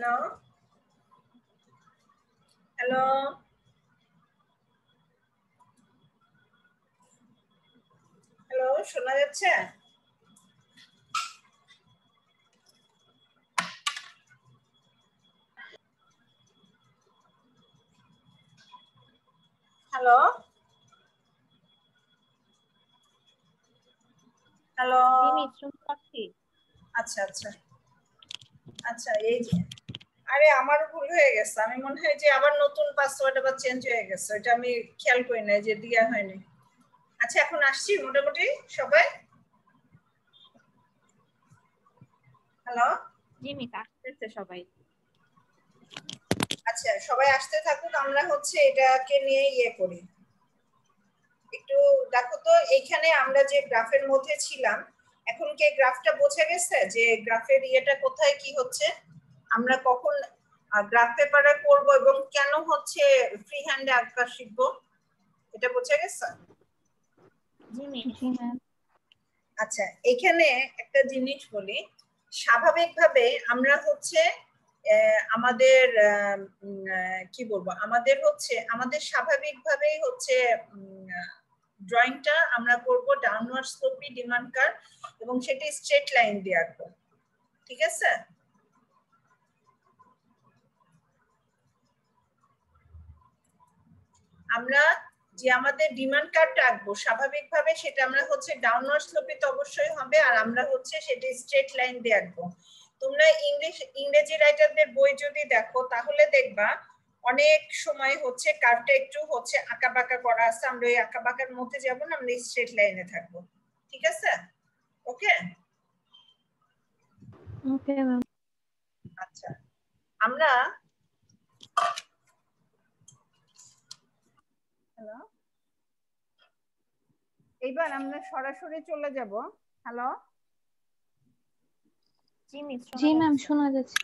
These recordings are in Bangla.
হ্যালো হ্যালো হ্যালো, শোনা যাচ্ছে? Hello hello. আচ্ছা আচ্ছা আচ্ছা, এই যে আরে আমার ভুল হয়ে গেছে, আমি মনে হয় যে আবার নতুন পাসওয়ার্ড আবার চেঞ্জ হয়ে গেছে, এটা আমি খেয়াল করি না যে দেওয়া হয়নি। আচ্ছা, এখন আসছি মোটামুটি সবাই। হ্যালো, জি মিস, আসতেছে সবাই। আচ্ছা সবাই আসতে থাকুক, আমরা হচ্ছে এটাকে নিয়ে ইয়ে করি। একটু দেখো তো, এইখানে আমরা যে গ্রাফের মধ্যে ছিলাম, এখন কি গ্রাফটা বোঝা গেছে যে গ্রাফের ইয়েটা কোথায় কি হচ্ছে, আমরা কখন গ্রাফ পেপারে করব এবং কেন হচ্ছে ফ্রি হ্যান্ডে আঁকা শিখবো, এটা বোঝা গেছে? জি ম্যাম। আচ্ছা, এখানে একটা জিনিস বলি, স্বাভাবিকভাবে আমরা হচ্ছে আমাদের কি বলবো, আমাদের হচ্ছে আমাদের স্বাভাবিকভাবেই হচ্ছে ড্রয়িংটা আমরা করব ডাউনওয়ার্ড স্লোপি ডিমান্ড কার্ভ এবং সেটা স্ট্রেট লাইন দিয়ে আঁকবো, ঠিক আছে? আমরা যে আমাদের ডিমান্ড কার্ভটা আঁকবো স্বাভাবিকভাবে সেটা আমরা হচ্ছে ডাউনওয়ার্ড স্লোপে তো অবশ্যই হবে, আর আমরা হচ্ছে সেটা স্ট্রেট লাইন দিয়ে আঁকবো। তোমরা ইংরেজি রাইটারদের বই যদি দেখো তাহলে দেখবা অনেক সময় হচ্ছে কার্ভটা একটু হচ্ছে আঁকা বাঁকা করা আছে, আমরা ওই আঁকা বাঁকার মধ্যে যাবো না, আমরা স্ট্রেট লাইনে থাকবো, ঠিক আছে? Okay okay ma'am. আচ্ছা, আমরা হ্যালো, এইবার আমরা সরাসরি চলে যাব। হ্যালো, জি মিস, জি ম্যাম, শোনা যাচ্ছে।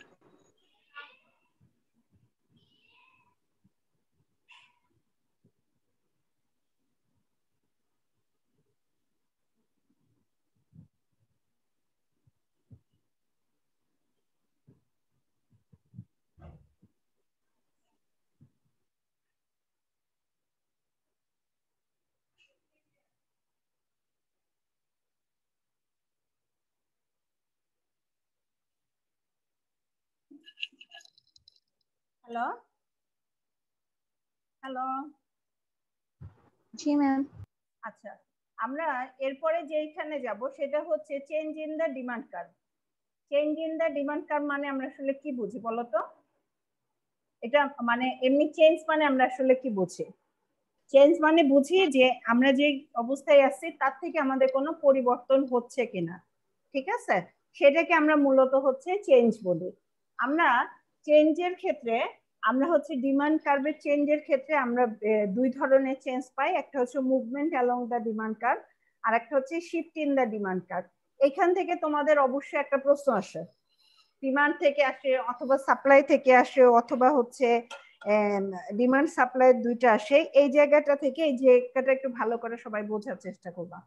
Hello hello. জি ম্যাম। আচ্ছা, আমরা এরপরে যেখানে যাব সেটা হচ্ছে change in the demand curve. Change in the demand curve মানে আমরা আসলে কি বুঝি বলো তো? এটা মানে এমনি চেঞ্জ মানে আমরা আসলে কি বুঝি? চেঞ্জ মানে বুঝি যে আমরা যে অবস্থায় আছি তার থেকে আমাদের কোনো পরিবর্তন হচ্ছে কিনা, ঠিক আছে? সেটাকে আমরা মূলত হচ্ছে চেঞ্জ বলি। আমরা চেঞ্জের ক্ষেত্রে আমরা হচ্ছে ডিমান্ড কার্ভের চেঞ্জের ক্ষেত্রে আমরা দুই ধরনের চেঞ্জ পাই, একটা হচ্ছে movement along the demand curve, আর একটা হচ্ছে shift in the demand curve. এখান থেকে তোমাদের অবশ্যই একটা প্রশ্ন আসে, ডিমান্ড থেকে আসে অথবা সাপ্লাই থেকে আসে অথবা হচ্ছে ডিমান্ড সাপ্লাই দুইটা আসে, এই জায়গাটা থেকে এই জায়গাটা একটু ভালো করে সবাই বোঝার চেষ্টা করবা।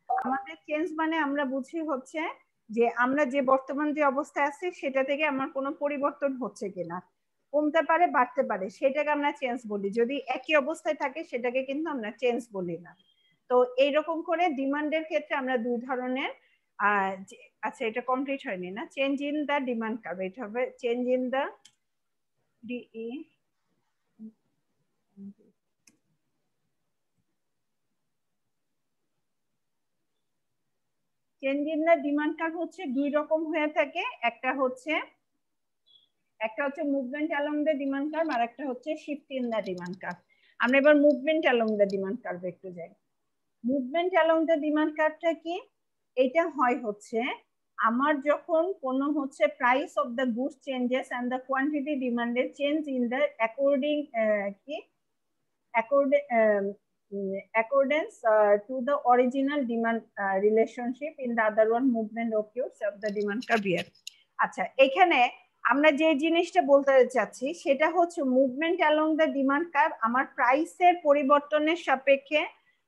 আমাদের চেঞ্জ মানে আমরা বুঝি হচ্ছে যে আমরা যে বর্তমান যে অবস্থায় আছি সেটা থেকে আমার কোনো পরিবর্তন হচ্ছে কিনা, কমতে পারে বাড়তে পারে, সেটাকে আমরা চেঞ্জ বলি। যদি একই অবস্থায় থাকে সেটাকে কিন্তু আমরা চেঞ্জ বলি না। তো এইরকম করে ডিমান্ডের ক্ষেত্রে আমরা দুই ধরনের আচ্ছা এটা কমপ্লিট হয়নি না, change in the demand curve, এটা হবে change in the D change in the demand curve হচ্ছে দুই রকম হয়ে থাকে, একটা হচ্ছে movement along the demand curve আর একটা হচ্ছে shift in the demand curve. আমরা এবার movement along the demand curve একটু যাই। মুভমেন্ট অ্যালং দ্য ডিমান্ড কার্ভটা কি? এটা হয় হচ্ছে আমার যখন কোনো হচ্ছে price of the goods changes and the quantity demanded change in the according কি accordance to the original demand relationship in the other one movement occurs of the demand curve here. আচ্ছা, এখানে আমরা যে জিনিসটা বলতে চাচ্ছি সেটা হচ্ছে movement along the demand curve আমার প্রাইসের পরিবর্তনের সাপেক্ষে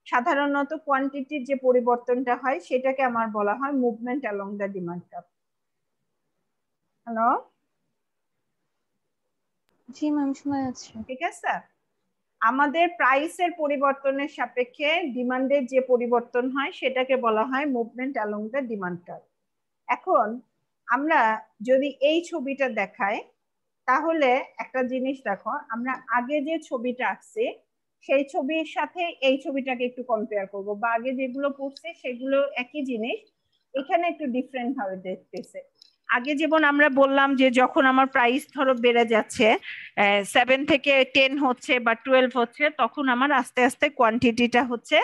সাধারণত কোয়ান্টিটির যে পরিবর্তনটা হয় সেটাকে আমার বলা হয় movement along the demand curve. Hello জি ম্যাম শোনা যাচ্ছে। ঠিক আছে, আমাদের প্রাইসের পরিবর্তনের সাপেক্ষে ডিমান্ডের যে পরিবর্তন হয় সেটাকে বলা হয় movement along the demand curve. এখন আমরা যদি এই ছবিটা দেখাই তাহলে একটা জিনিস দেখো, আমরা আগে যে ছবিটা আঁকছি সেই ছবির সাথে এই ছবিটাকে একটু কম্পেয়ার করব, বা আগে যেগুলো পড়ছে সেগুলো একই জিনিস, এখানে একটু ডিফারেন্ট ভাবে দেখতেছে। আগে যেমন আমরা বললাম যে যখন আমার প্রাইস ধরো বেড়ে যাচ্ছে, 7 থেকে 10 হচ্ছে বা 12 হচ্ছে, তখন আমার আস্তে আস্তে কোয়ান্টিটিটা হচ্ছে,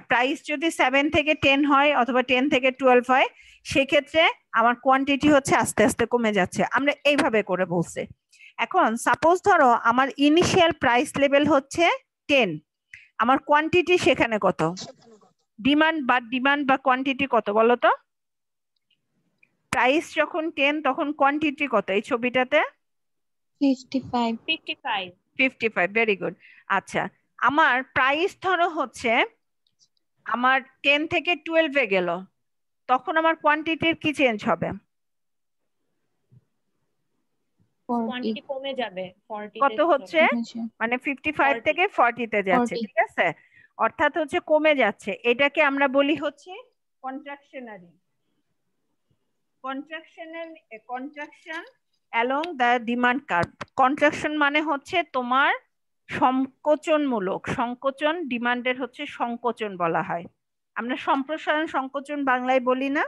প্রাইস যদি 7 থেকে 10 হয় অথবা 10 থেকে 12 হয়, সেক্ষেত্রে আমার কোয়ান্টিটি হচ্ছে আস্তে আস্তে কমে যাচ্ছে, আমরা এইভাবে করে বলছি। এখন সাপোজ ধরো আমার ইনিশিয়াল প্রাইস লেভেল হচ্ছে 10, আমার কোয়ান্টিটি সেখানে কত, ডিমান্ড বা কোয়ান্টিটি কত বলো তো? প্রাইস যখন 10 তখন কোয়ান্টিটি কত এই ছবিটাতে? 55 55 55, ভেরি গুড। আচ্ছা, আমার প্রাইস ধরো হচ্ছে আমার 10 থেকে 12 এ গেল, তখন আমার কোয়ান্টিটির কি চেঞ্জ হবে? কোয়ান্টিটি কমে যাবে 40 তে কত হচ্ছে? মানে 55 40 থেকে 40 তে যাচ্ছে, 40 ঠিক আছে, অর্থাৎ হচ্ছে কমে যাচ্ছে। এটাকে আমরা বলি হচ্ছে contractionary, contraction along the demand curve. Contraction মানে হচ্ছে তোমার সংকোচনমূলক, সংকোচন, ডিমান্ডের হচ্ছে সংকোচন বলা হয়। আমরা সম্প্রসারণ সংকোচন বাংলায় বলি না,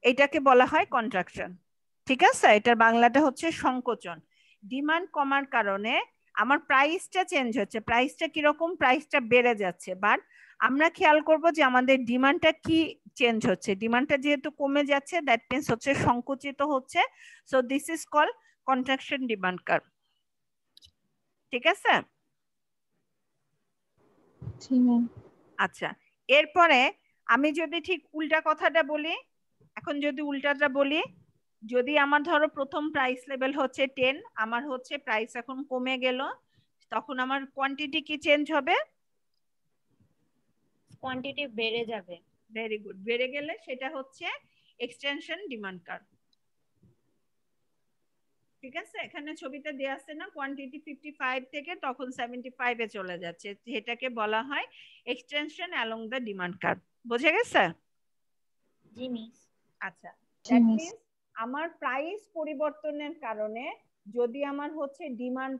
এটাকে বলা হয় কন্ট্রাকশন। ঠিক আছে, এটার বাংলাটা হচ্ছে সংকোচন। ডিমান্ড কমার কারণে আমার প্রাইসটা চেঞ্জ হচ্ছে, প্রাইসটা কিরকম, প্রাইসটা বেড়ে যাচ্ছে, বাট আমরা খেয়াল করব যে আমাদের ডিমান্ডটা কি চেঞ্জ হচ্ছে, ডিমান্ডটা যেহেতু কমে যাচ্ছে দ্যাট মিন্স হচ্ছে সংকুচিত হচ্ছে, so this is call contraction demand curve. ঠিক আছে, জি ম্যাম। আচ্ছা, এরপরে আমি যদি ঠিক উল্টা কথাটা বলি, এখন যদি উল্টাটা বলি, যদি আমার ধরো প্রথম প্রাইস লেভেল হচ্ছে 10, আমার হচ্ছে প্রাইস এখন কমে গেল, তখন আমার কোয়ান্টিটি কি চেঞ্জ হবে? কোয়ান্টিটি বেড়ে যাবে। ভেরি গুড, বেড়ে গেলে সেটা হচ্ছে এক্সটেনশন ডিমান্ড কার্ভ। ঠিক আছে, এখানে ছবিতে দেয়া আছে না, কোয়ান্টিটি 55 থেকে তখন 75 এ চলে যাচ্ছে, যেটাকে বলা হয় extension along the demand curve. বোঝা গেছে? জি মিস। আচ্ছা, দ্যাট মিন্স আমার প্রাইস পরিবর্তনের কারণে যদি আমার হচ্ছে ডিমান্ড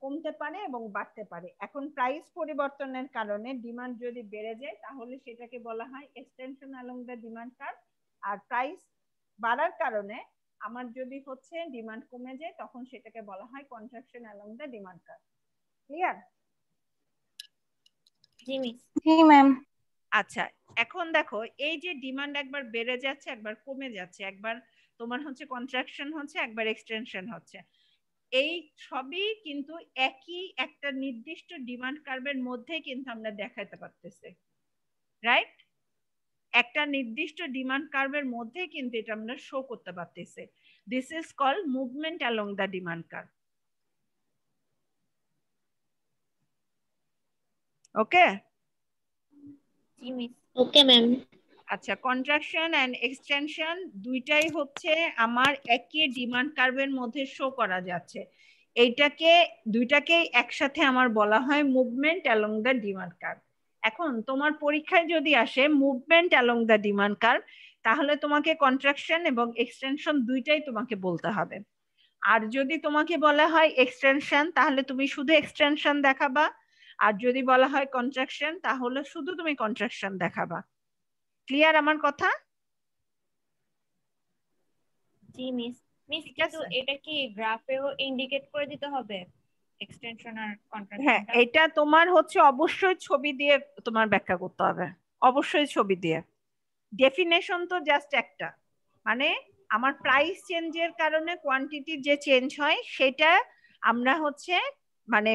কমতে পারে এবং বাড়তে পারে। এখন প্রাইস পরিবর্তনের কারণে ডিমান্ড যদি বেড়ে যায় তাহলে সেটাকে বলা হয় extension along the demand curve, আর প্রাইস বাড়ার কারণে আমার যদি হচ্ছে ডিমান্ড কমে যায় তখন সেটাকে বলা হয় contraction along the demand curve. Clear? জি মিস। জি ম্যাম। আচ্ছা, এখন দেখো এই যে ডিমান্ড একবার বেড়ে যাচ্ছে একবার কমে যাচ্ছে, একবার তোমার হচ্ছে কন্ট্রাকশন হচ্ছে একবার এক্সটেনশন হচ্ছে, এই সবই কিন্তু একই একটা নির্দিষ্ট ডিমান্ড কার্ভের মধ্যে কিন্তু আমরা দেখাতে পারতেছি, রাইট? একটা নির্দিষ্ট ডিমান্ড কার্ভের মধ্যে কিন্তু এটা আমরা শো করতে পারতেছি। This is call movement along the demand curve. ওকে? জি মিস। ওকে ম্যাম। আচ্ছা, কন্ট্রাকশন এন্ড এক্সটেনশন দুইটাই হচ্ছে আমার একই ডিমান্ড কার্ভের মধ্যে শো করা যাচ্ছে, এইটাকে দুইটাকে একসাথে আমার বলা হয় movement along the demand curve. এখন তোমার পরীক্ষায় যদি আসে movement along the demand curve, তাহলে তোমাকে কন্ট্রাকশন এবং এক্সটেনশন দুইটাই তোমাকে বলতে হবে। আর যদি তোমাকে বলা হয় এক্সটেনশন তাহলে তুমি শুধু এক্সটেনশন দেখাবা, আর যদি বলা হয় কন্ট্রাকশন তাহলে শুধু তুমি কন্ট্রাকশন দেখাবা। ক্লিয়ার আমার কথা? জি মিস। মিস ঠিক কিন্তু আছে, এটা কি গ্রাফেও ইন্ডিকেট করে দিতে হবে এক্সটেনশন আর হ্যাঁ, কন্ট্রাকশনটা? এটা তোমার হচ্ছে অবশ্যই ছবি দিয়ে তোমার ব্যাখ্যা করতে হবে, অবশ্যই ছবি দিয়ে। ডেফিনেশন তো জাস্ট একটা, মানে আমার প্রাইস চেঞ্জের কারণে কোয়ান্টিটির যে চেঞ্জ হয় সেটা আমরা হচ্ছে মানে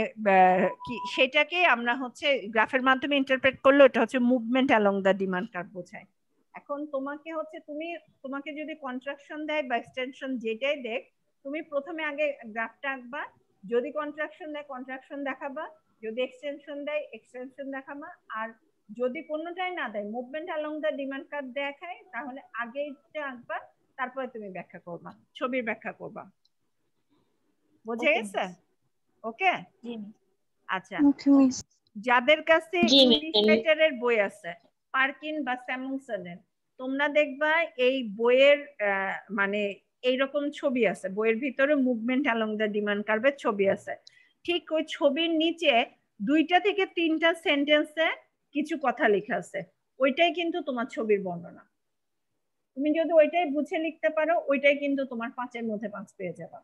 কি সেটাকে আমরা হচ্ছে গ্রাফের মাধ্যমে ইন্টারপ্রেট করলে এটা হচ্ছে movement along the demand curve বোঝায়। এখন তোমাকে হচ্ছে তোমাকে যদি কন্ট্রাকশন দেয় বা এক্সটেনশন যেটাই দেখ, তুমি প্রথমে আগে গ্রাফটা আঁকবা, যদি কন্ট্রাকশন দেয় কন্ট্রাকশন দেখাবা, যদি এক্সটেনশন দেয় এক্সটেনশন দেখাবা, আর যদি কোনোটাই না দেয় movement along the demand curve দেখায় তাহলে আগে এটা আঁকবা, তারপরে তুমি ব্যাখ্যা করবা, ছবির ব্যাখ্যা করবা। বোঝা গেছে? ওকে, জি মিস। আচ্ছা, ওকে মিস। যাদের কাছে জি, ইংলিশ রাইটারের বই আছে, পার্কিন বা স্যামুংসনের, তোমরা দেখবা এই বইয়ের মানে এইরকম ছবি আছে, বইয়ের ভিতরে মুভমেন্ট অ্যালং দ্য ডিমান্ড কার্ভের ছবি আছে। ঠিক ওই ছবির নিচে 2টা থেকে 3টা সেন্টেন্সে কিছু কথা লেখা আছে, ওইটাই কিন্তু তোমার ছবির বর্ণনা। তুমি যদি ওইটাই বুঝে লিখতে পারো, ওইটাই কিন্তু তোমার 5-এর মধ্যে 5 পেয়ে যাবা।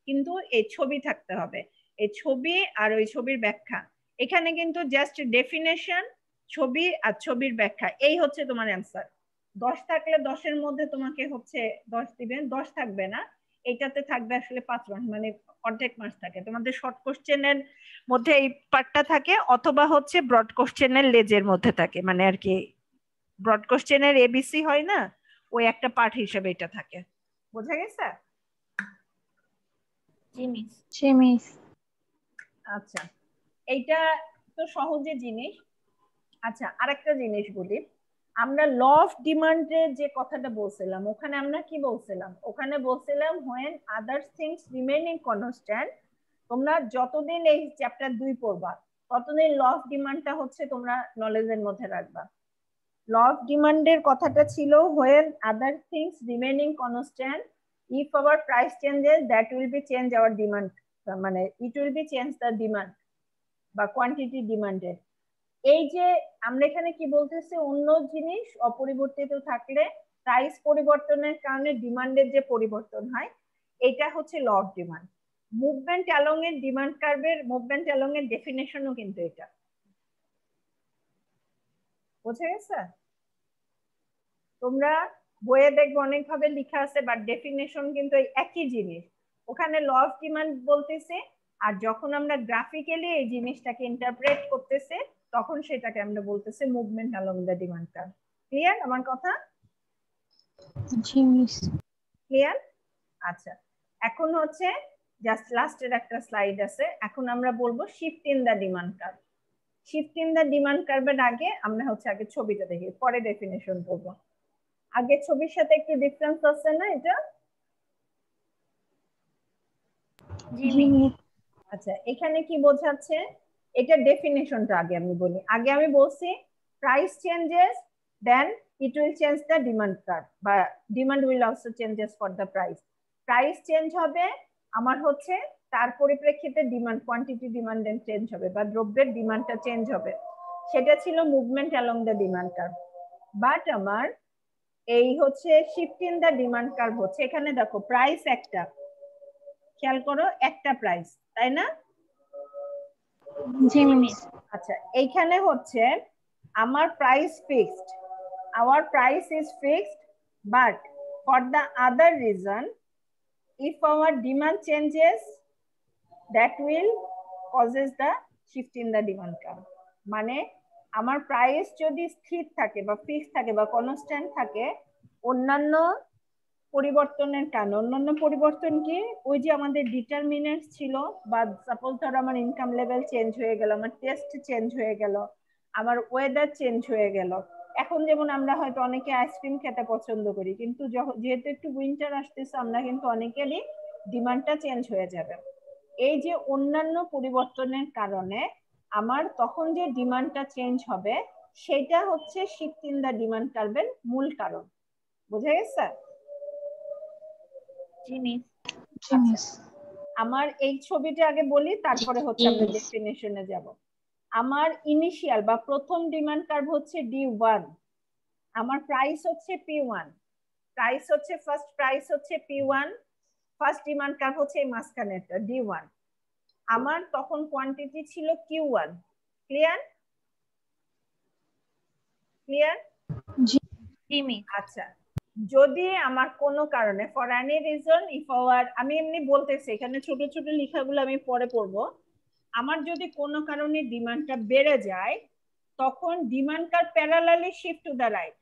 কিন্তু এই ছবি থাকতে হবে, এই ছবি আর ওই ছবির ব্যাখ্যা। এখানে কিন্তু জাস্ট ডেফিনেশন, ছবি আর ছবির ব্যাখ্যা, এই হচ্ছে তোমার অ্যান্সার। 10 থাকলে 10-এর মধ্যে তোমাকে হচ্ছে 10 দিবেন, 10 থাকবে না, এইটাতে থাকবে আসলে 5 মার্ক, মানে অর্ধেক মার্ক থাকে তোমাদের। শর্ট কোশ্চেনের মধ্যে এই পার্টটা থাকে, অথবা হচ্ছে ব্রড কোশ্চেনের লেজের মধ্যে থাকে, মানে আর কি ব্রড কোশ্চেনের এবিসি হয় না, ওই একটা পার্ট হিসেবে এটা থাকে। বোঝা গেছে? জি মিস। জি মিস। আচ্ছা, এইটা তো সহজে জিনিস। আচ্ছা, আরেকটা জিনিস বলি, আমরা ল অফ ডিমান্ডের যে কথাটা বলছিলাম, ওখানে আমরা কি বলছিলাম? ওখানে বলছিলাম when other things remaining constant. তোমরা যতদিন এই চ্যাপ্টার 2 পড়বা, ততদিন ল অফ ডিমান্ডটা হচ্ছে তোমরা নলেজের মধ্যে রাখবা। ল অফ ডিমান্ডের কথাটা ছিল when other things remaining constant, if our price changes that will be change our demand, মানে it will be change the demand বা কোয়ান্টিটি ডিমান্ডেড। এই যে আমরা এখানে কি বলতেছি, অন্য জিনিস অপরিবর্তিত থাকলে প্রাইস পরিবর্তনের কারণে ডিমান্ডের যে পরিবর্তন হয়, এটা হচ্ছে law of demand. Movement along এর ডিমান্ড কার্ভের মুভমেন্ট অ্যালং এর ডেফিনেশনও কিন্তু এটা। বুঝে গেছে? তোমরা বইয়ে দেখবে অনেকভাবে লেখা আছে, বাট ডেফিনেশন কিন্তু একই জিনিস। ওখানে ল অফ ডিমান্ড বলতেছে, আর যখন আমরা গ্রাফিক্যালি এই জিনিসটাকে ইন্টারপ্রেট করতেছে, তখন সেটাকে আমরা বলতেছি movement along the demand curve. Clear আমার কথা? জি মিস। ক্লিয়ার? আচ্ছা, এখন হচ্ছে জাস্ট লাস্টের একটা স্লাইড আছে, এখন আমরা বলবো shift in the demand curve. Shift in the demand কার্ভের আগে আমরা হচ্ছে আগে ছবিটা দেখি, পরে ডেফিনেশন করবো। আগে ছবির সাথে একটু ডিফারেন্স আছে না এটা? জি জি মিস। মিস। আচ্ছা, এখানে কি বোঝাচ্ছে, এটা ডেফিনেশনটা আগে আমি বলি। আগে আমি বলছি price changes then it will change the demand curve, বা demand will also changes for the price. Price change হবে আমার হচ্ছে, তার পরিপ্রেক্ষিতে ডিমান্ড, কোয়ান্টিটি ডিমান্ড চেঞ্জ হবে, বা দ্রব্যের ডিমান্ডটা চেঞ্জ হবে। সেটা ছিল movement along the demand curve. But আমার এই হচ্ছে shift in the demand curve হচ্ছে, এখানে দেখো প্রাইস একটা, খেয়াল করো একটা প্রাইস, তাই না? জি মিস। আচ্ছা, এইখানে হচ্ছে আমার price fixed, our price is fixed, but for the other reason, if our demand changes, that will causes the shift in the demand curve. মানে আমার প্রাইস যদি স্থির থাকে বা ফিক্সড থাকে বা কনস্ট্যান্ট থাকে, অন্যান্য পরিবর্তনের কারণে, অন্যান্য পরিবর্তন কি, ওই যে আমাদের ডিটারমিনেন্টস ছিল, বা সাপোজ ধরো আমার ইনকাম লেভেল চেঞ্জ হয়ে গেল, আমার টেস্ট চেঞ্জ হয়ে গেল, আমার ওয়েদার চেঞ্জ হয়ে গেল। এখন যেমন আমরা হয়তো অনেকে আইসক্রিম খেতে পছন্দ করি, কিন্তু যেহেতু একটু উইন্টার আসতেছে, আমরা কিন্তু অনেকেরই ডিমান্ডটা চেঞ্জ হয়ে যাবে। এই যে অন্যান্য পরিবর্তনের কারণে আমার তখন যে ডিমান্ডটা চেঞ্জ হবে, সেটা হচ্ছে শিফট ইন দা ডিমান্ড কার্ভের মূল কারণ। বুঝা গেছে? জি মিস। জি মিস। আমার এই ছবিটা আগে বলি, তারপরে হচ্ছে আমরা ডেফিনেশনে যাব। আমার ইনিশিয়াল বা প্রথম ডিমান্ড কার্ভ হচ্ছে D1, আমার প্রাইস হচ্ছে P1, প্রাইস হচ্ছে ফার্স্ট প্রাইস হচ্ছে P1, ফার্স্ট ডিমান্ড কার্ভ হচ্ছে এই মাঝখানেরটা D1। আমার তখন কোয়ান্টিটি ছিল Q1। ক্লিয়ার? ক্লিয়ার? জি মিস। আচ্ছা, যদি আমার কোনো কারণে for any reason, if our, আমি এমনি বলতেছি, এখানে ছোট ছোট লেখাগুলো আমি পরে পড়বো, আমার যদি কোনো কারণে ডিমান্ডটা বেড়ে যায়, তখন demand curve parallelly shift to the right.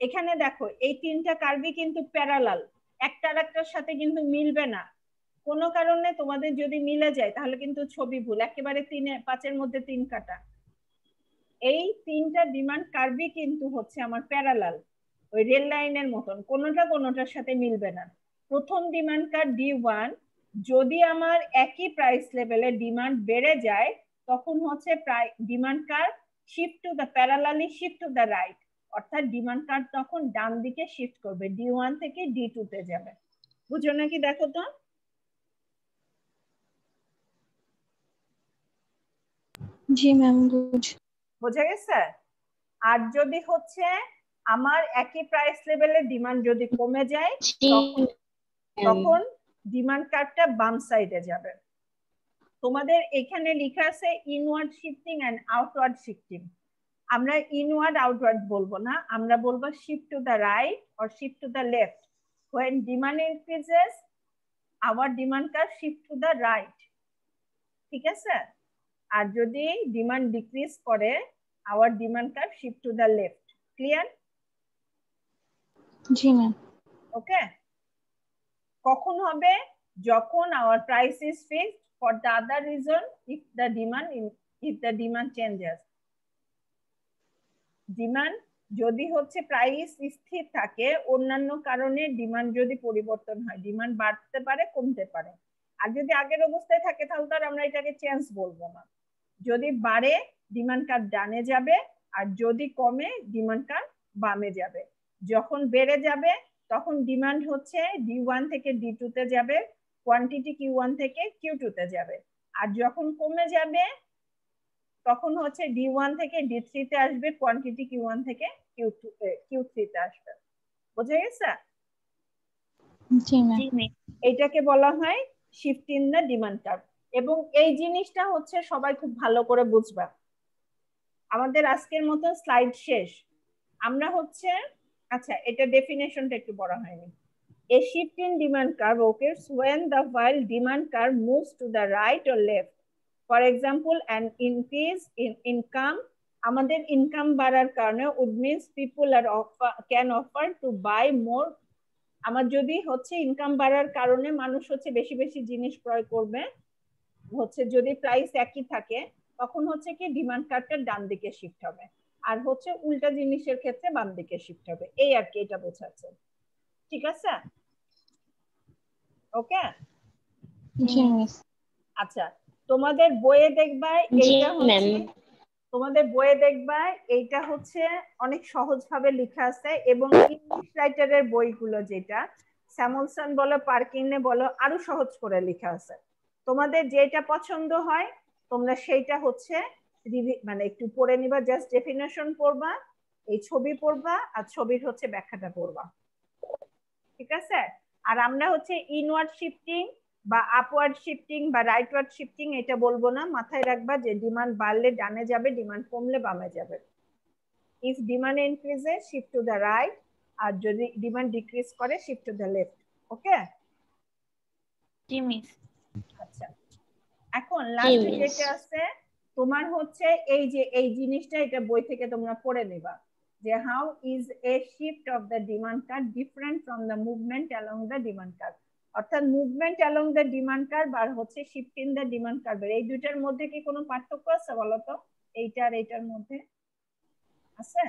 এখানে দেখো এই 3টা কার্ভই কিন্তু প্যারালাল, একটা আরেকটার সাথে কিন্তু মিলবে না। কোনো কারণে তোমাদের যদি মিলে যায়, তাহলে কিন্তু ছবি ভুল, একেবারে 5-এর মধ্যে 3 কাটা। এই 3টা ডিমান্ড কার্ভই কিন্তু হচ্ছে আমার প্যারালাল, ওই রেল লাইনের মতন, কোনোটা কোনোটার সাথে মিলবে না। প্রথম ডিমান্ড কার্ভ D1, যদি আমার একই প্রাইস লেভেলে ডিমান্ড বেড়ে যায় তখন হচ্ছে demand curve shift to the parallelly shift to the right, অর্থাৎ ডিমান্ড কার্ভ তখন ডান দিকে শিফট করবে, D1 থেকে D2 তে যাবে। বুঝো নাকি দেখো তো? জি ম্যাম বোঝা গেছে? আর যদি হচ্ছে আমার একই প্রাইস লেভেলে ডিমান্ড যদি কমে যায় তখন ডিমান্ড কার্ভটা বাম সাইডে যাবে। তোমাদের এখানে লেখা আছে inward shifting and outward shifting. আমরা ইনওয়ার্ড আউটওয়ার্ড বলবো না, আমরা বলবো shift to the right or shift to the left. when demand increases our demand curve shift to the right, ঠিক আছে? আর যদি ডিমান্ড ডিক্রিজ করে our demand curve shift to the left. Clear? জি ম্যাম। ওকে। কখন হবে? যখন our price is fixed for the other reason if the demand changes. Demand যদি হচ্ছে প্রাইস স্থির থাকে, অন্যান্য কারণে ডিমান্ড যদি পরিবর্তন হয়, ডিমান্ড বাড়তে পারে কমতে পারে। আর যদি আগের অবস্থায় থাকে তাহলে তো আমরা এটাকে চেঞ্জ বলবো না। যদি বাড়ে ডিমান্ড কার্ভ ডানে যাবে, আর যদি কমে ডিমান্ড কার্ভ বামে যাবে। যখন বেড়ে যাবে তখন ডিমান্ড হচ্ছে D1 থেকে D2 তে যাবে, কোয়ান্টিটি Q1 থেকে Q2 তে যাবে। আর যখন কমে যাবে তখন হচ্ছে D1 থেকে D3 তে আসবে, কোয়ান্টিটি Q1 থেকে Q3 তে আসবে। বুঝা গেছে? জি ম্যাম। এটাকে বলা হয় shift in the demand curve. এবং এই জিনিসটা হচ্ছে সবাই খুব ভালো করে বুঝবা। আমাদের আজকের মতো স্লাইড শেষ। আমরা হচ্ছে আচ্ছা এটা ডেফিনেশনটা একটু বড় হয়নি। A shift in demand curve occurs when the while demand curve moves to the right or left. For example, an increase in income, আমাদের ইনকাম বাড়ার কারণে would means people can offer to buy more. আমার যদি হচ্ছে ইনকাম বাড়ার কারণে মানুষ হচ্ছে বেশি বেশি জিনিস ক্রয় করবে, হচ্ছে যদি প্রাইস একই থাকে তখন হচ্ছে কি ডিমান্ড কার্ভটা ডান দিকে শিফট হবে, আর হচ্ছে উল্টা জিনিসের ক্ষেত্রে বাম দিকে শিফট হবে। এই আর কি, এটা বোঝাচ্ছে। ঠিক আছে? ওকে। জি মিস। আচ্ছা, তোমাদের বইয়ে দেখবা এইটা হচ্ছে তোমাদের বইয়ে দেখবা এইটা হচ্ছে অনেক সহজ ভাবে লেখা আছে, এবং ইংলিশ রাইটারের বইগুলো যেটা স্যামুলসন বলো পার্কিনে বলো আরো সহজ করে লেখা আছে। তোমাদের যেটা পছন্দ হয় তোমরা সেইটা হচ্ছে মানে একটু পড়ে নিবা, জাস্ট ডেফিনেশন পড়বা, এই ছবি পড়বা, আর ছবির হচ্ছে ব্যাখ্যাটা পড়বা। ঠিক আছে? আর আমরা হচ্ছে ইনওয়ার্ড শিফটিং বা আপওয়ার্ড শিফটিং বা রাইটওয়ার্ড শিফটিং এটা বলবো না। মাথায় রাখবা যে ডিমান্ড বাড়লে ডানে যাবে, ডিমান্ড কমলে বামে যাবে। ইফ ডিমান্ড ইনক্রিজে শিফট টু দ্য রাইট, আর যদি ডিমান্ড ডিক্রিজ করে shift to the left. Okay? জি মিস। আচ্ছা, এখন লাস্টে যেটা আছে তোমার হচ্ছে এই যে এই জিনিসটা, এটা বই থেকে তোমরা পড়ে নেবা যে how is a shift of the demand curve different from the movement along the demand curve. অর্থাৎ movement along the demand curve আর হচ্ছে শিফট ইন দ্য ডিমান্ড কার্ভের এই দুইটার মধ্যে কি কোনো পার্থক্য আছে বলো তো? এইটা আর এইটার মধ্যে আছে?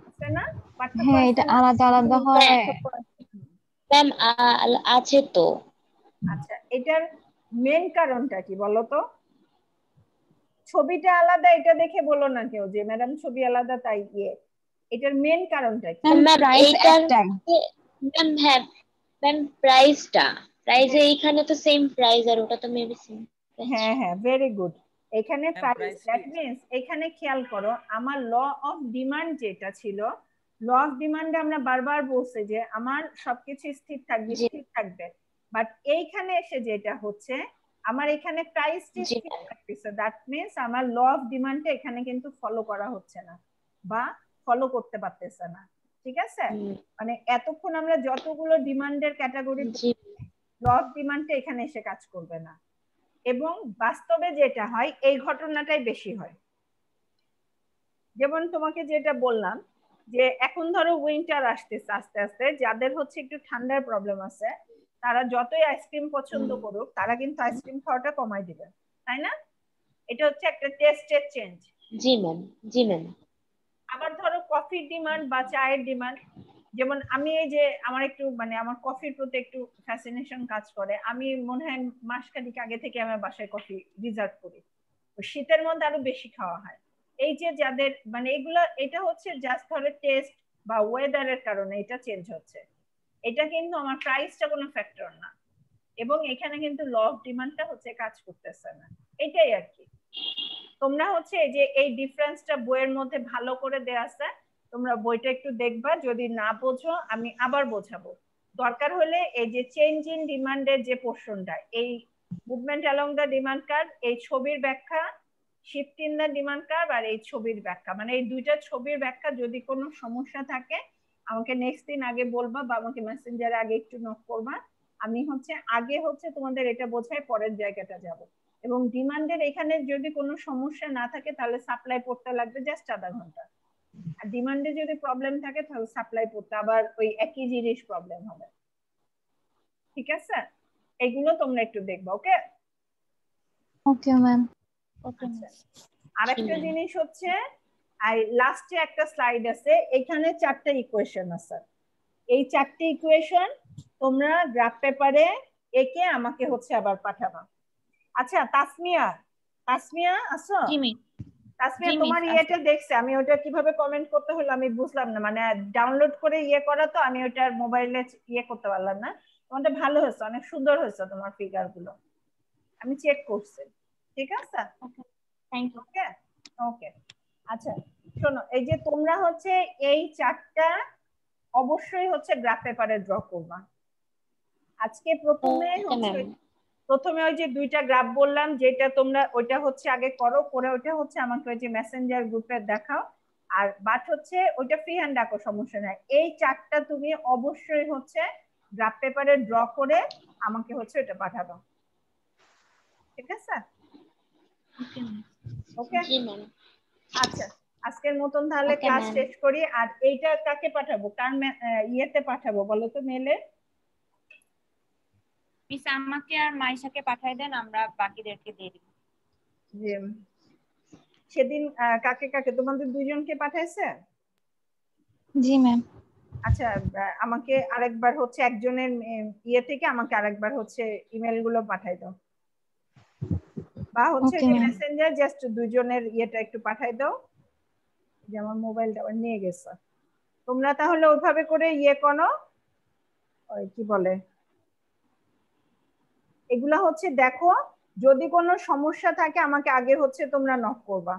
আছে না? পার্থক্য হ্যাঁ, এটা আলাদা আলাদা হয়। ম্যাম আছে তো। আচ্ছা, এটার মেন কারণটা কি বলো তো? ছবিটা আলাদা এটা দেখে বলো না কেউ যে ম্যাডাম ছবি আলাদা তাই গিয়ে, এটার মেন কারণটা কি? ম্যাম হ্যাঁ ম্যাম প্রাইসটা এইখানে তো সেম প্রাইস আর ওটা তো মেবি সেম। হ্যাঁ হ্যাঁ, ভেরি গুড। এখানে প্রাইস, দ্যাট মিন্স এখানে খেয়াল করো আমার ল অফ ডিমান্ড যেটা ছিল, ল অফ ডিমান্ডে আমরা বারবার বলছি যে আমার সবকিছু স্থির থাকবে স্থির থাকবে, বাট এইখানে এসে যেটা হচ্ছে আমার এখানে প্রাইসটি স্থির থাকতেছে, দ্যাট মিন্স আমার ল অফ ডিমান্ডটা এখানে কিন্তু ফলো করা হচ্ছে না বা ফলো করতে পারতেছে না। ঠিক আছে? মানে এতক্ষণ আমরা যতগুলো ডিমান্ডের ক্যাটাগরি ল অফ ডিমান্ডটা এখানে এসে কাজ করবে না, এবং বাস্তবে যেটা হয় এই ঘটনাটাই বেশি হয়। যেমন তোমাকে যেটা বললাম যে এখন ধরো উইন্টার আসতেছে আস্তে আস্তে, যাদের হচ্ছে একটু ঠান্ডার প্রবলেম আছে তারা যতই আইসক্রিম পছন্দ করুক তারা কিন্তু আইসক্রিম খাওয়াটা কমাই দিবে, তাই না? এটা হচ্ছে একটা টেস্টের চেঞ্জ। জি ম্যাম, জি ম্যাম। আবার ধরো কফির ডিমান্ড বা চায়ের ডিমান্ড, যেমন আমি এই যে আমার একটু মানে আমার কফির প্রতি একটু ফ্যাসিনেশন কাজ করে, আমি মনে হয় মাসখানেক আগে থেকে আমার বাসায় কফি রিজার্ভ করি, শীতের মধ্যে আরো বেশি খাওয়া হয়। এই যে যাদের মানে এগুলো, এটা হচ্ছে জাস্ট ধরে টেস্ট বা ওয়েদারের কারণে এটা চেঞ্জ হচ্ছে, এটা কিন্তু আমার প্রাইসটা কোনো ফ্যাক্টর না, এবং এখানে কিন্তু ল অফ ডিমান্ডটা হচ্ছে কাজ করতেছে না, এটাই আর কি। তোমরা হচ্ছে এই যে এই ডিফারেন্সটা বইয়ের মধ্যে ভালো করে দেয়া আছে, তোমরা বইটা একটু দেখবা, যদি না বোঝো আমি আবার বোঝাবো, দরকার হলে এই যে চেঞ্জ ইন ডিমান্ডের যে পোর্শনটা, এই movement along the demand curve, এই ছবির ব্যাখ্যা, shift in the demand curve, আর এই ছবির ব্যাখ্যা, মানে এই দুইটা ছবির ব্যাখ্যা যদি কোনো সমস্যা থাকে আমাকে নেক্সট দিন আগে বলবা, বা আমাকে মেসেঞ্জারে আগে একটু নোট করবা, আমি হচ্ছে আগে হচ্ছে তোমাদের এটা বোঝায় পরের জায়গাটা যাব। এবং ডিমান্ডের এখানে যদি কোনো সমস্যা না থাকে তাহলে সাপ্লাই পড়তে লাগবে জাস্ট আধা ঘন্টা, আর ডিমান্ডে যদি প্রবলেম থাকে তাহলে সাপ্লাই পড়তে আবার ওই একই জিনিস প্রবলেম হবে। ঠিক আছে, এগুলো তোমরা একটু দেখবা। ওকে ওকে ম্যাম। ওকে আরেকটা জিনিস হচ্ছে, আর লাস্টে একটা স্লাইড আছে, এখানে 4টা ইকুয়েশন আছে, এই 4টে ইকুয়েশন তোমরা গ্রাফ পেপারে এঁকে আমাকে হচ্ছে আবার পাঠাবা। আচ্ছা তাসমিয়া, তাসমিয়া আছো? জি মিস। তাসমিয়া জি, তোমার মিস, ইয়েটা দেখছে, আমি ওটা কিভাবে কমেন্ট করতে হলো আমি বুঝলাম না, মানে ডাউনলোড করে ইয়ে করা তো আমি ওটার মোবাইলে ইয়ে করতে পারলাম না। তোমারটা ভালো হয়েছে, অনেক সুন্দর হয়েছে তোমার ফিগার গুলো, আমি চেক করছি। ঠিক আছে, ওকে থ্যাংক ইউ। ওকে ওকে। আচ্ছা শোনো, এই যে তোমরা হচ্ছে এই 4টা অবশ্যই হচ্ছে গ্রাফ পেপারে ড্র করবা। আজকে প্রথমে ওকে হচ্ছে ম্যাম। প্রথমে ওই যে 2টা গ্রাফ বললাম, যেটা তোমরা ওইটা হচ্ছে আগে করো, করে ওইটা হচ্ছে আমাকে ওই যে মেসেঞ্জার গ্রুপে দেখাও, আর বাট হচ্ছে ওইটা ফ্রি হ্যান্ড রাখো, সমস্যা নাই। এই 4টা তুমি অবশ্যই হচ্ছে গ্রাফ পেপারে ড্র করে আমাকে হচ্ছে ওটা পাঠাবো। ঠিক আছে, ওকে ম্যাম। ওকে। জি ম্যাম। আচ্ছা আজকের মতন তাহলে ওকে ক্লাস ম্যাম। শেষ করি। আর এইটা কাকে পাঠাবো, কার ইয়েতে পাঠাবো বলো তো, মেলে? মিস আমাকে আর মাইশাকে পাঠিয়ে দেন, আমরা বাকিদেরকে দিয়ে দিব। যে সেদিন কাকে কাকে তোমাদের দুইজনকে পাঠাইছে? জি ম্যাম। আচ্ছা আমাকে আরেকবার হচ্ছে একজনের ইয়ে থেকে আমাকে আরেকবার হচ্ছে ইমেল গুলো পাঠাই দাও, বা হচ্ছে ওকে যে ম্যাম। মেসেঞ্জার জাস্ট দুইজনের ইয়েটা একটু পাঠাই দাও, যে আমার মোবাইলটা আবার নিয়ে গেছে। তোমরা তাহলে ওইভাবে করে ইয়ে করো, ওই কি বলে, এগুলা হচ্ছে দেখো, যদি কোনো সমস্যা থাকে আমাকে আগে হচ্ছে তোমরা নক করবা।